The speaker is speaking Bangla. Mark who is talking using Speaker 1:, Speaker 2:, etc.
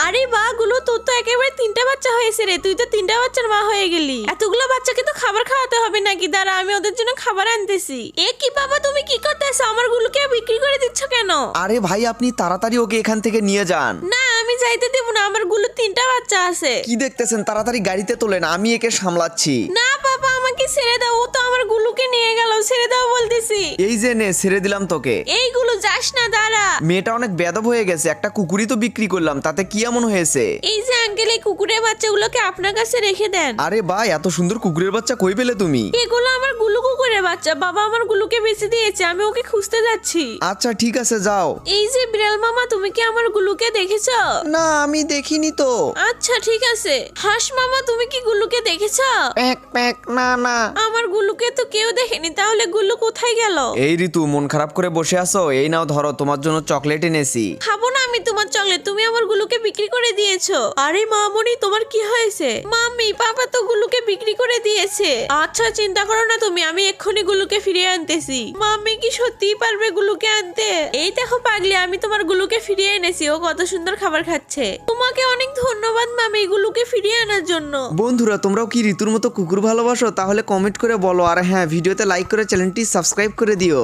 Speaker 1: আরে বাহ গুলো, তোর তো একেবারে 3টা বাচ্চা হয়েছে রে, তুই তো 3টা বাচ্চার মা হয়ে গেলি। এতগুলো বাচ্চাকে তো খাবার খাওয়াতে হবে নাকি? দাঁড়া, আমি ওদের জন্য খাবার আনতেছি। এ কি বাবা, তুমি কি করতেছো? আমার গুলোকে বিক্রি করে দিচ্ছ কেন?
Speaker 2: আরে ভাই আপনি তাড়াতাড়ি ওকে এখান থেকে নিয়ে যান।
Speaker 1: না, আমি যাইতে দেবো না, আমার গুলো 3টা বাচ্চা আছে।
Speaker 2: কি দেখতেছেন, তাড়াতাড়ি গাড়িতে তোলেন, আমি একে সামলাচ্ছি।
Speaker 1: না বাবা, আমাকে ছেড়ে দাও, ও তো আমার গুলোকে নিয়ে গেল, ছেড়ে দাও বলতেছি।
Speaker 2: এই যে নে, ছেড়ে দিলাম তোকে।
Speaker 1: এইগুলো যাস না, দাঁড়া।
Speaker 2: মেয়েটা অনেক বেদব হয়ে গেছে, একটা কুকুরই তো বিক্রি করলাম, তাতে কি এমন হয়েছে?
Speaker 1: এই যে আঙ্কেল, এই কুকুরের বাচ্চাগুলোকে আপনার কাছে রেখে দেন।
Speaker 2: আরে ভাই, এত সুন্দর কুকুরের বাচ্চা কই পেলে তুমি?
Speaker 1: এগুলো আমার গুলু কুকুরের বাচ্চা, বাবা আমার গুলুকে বেঁচে দিয়েছে, আমি ওকে খুঁজতে যাচ্ছি।
Speaker 2: আচ্ছা ঠিক আছে, যাও।
Speaker 1: এই যে বিড়াল মামা, তুমি কি আমার গুলুকে দেখেছো?
Speaker 2: না, আমি দেখিনি তো।
Speaker 1: আচ্ছা ঠিক আছে। হাঁস মামা, তুমি কি গুলুকে দেখেছো?
Speaker 2: প্যাক প্যাক, না না।
Speaker 1: আমার গুলুকে তো কেউ দেখেনি, তাহলে গুলু কোথায় গেল?
Speaker 2: এই ঋতু, মন খারাপ করে বসে আছো? এই নাও ধরো, তোমার জন্য চকলেট এনেছি।
Speaker 1: খাবো না আমি তোমার চকলেট, তুমি আমার গুলুকে বিক্রি করে দিয়েছো। আরে মামনি, তোমার কি হয়েছে? মাম্মি, পাপা তো গুলুকে বিক্রি করে দিয়েছে। আচ্ছা চিন্তা করো না তুমি, আমি এক্ষুনি গুলুকে ফিরিয়ে আনতেছি। মাম্মি কি সত্যিই পারবে গুলুকে আনতে? এই দেখো পাগলি, আমি তোমার গুলুকে ফিরিয়ে এনেছি, ও কত সুন্দর খাবার খাচ্ছে। তোমাকে অনেক ধন্যবাদ মামি, গুলুকে ফিরিয়ে আনার জন্য।
Speaker 2: বন্ধুরা, তোমরাও কি ঋতুর মতো কুকুর ভালোবাসো? তাহলে কমেন্ট করে বলো, আর হ্যাঁ, ভিডিওতে লাইক করে চ্যানেলটি সাবস্ক্রাইব করে দিও।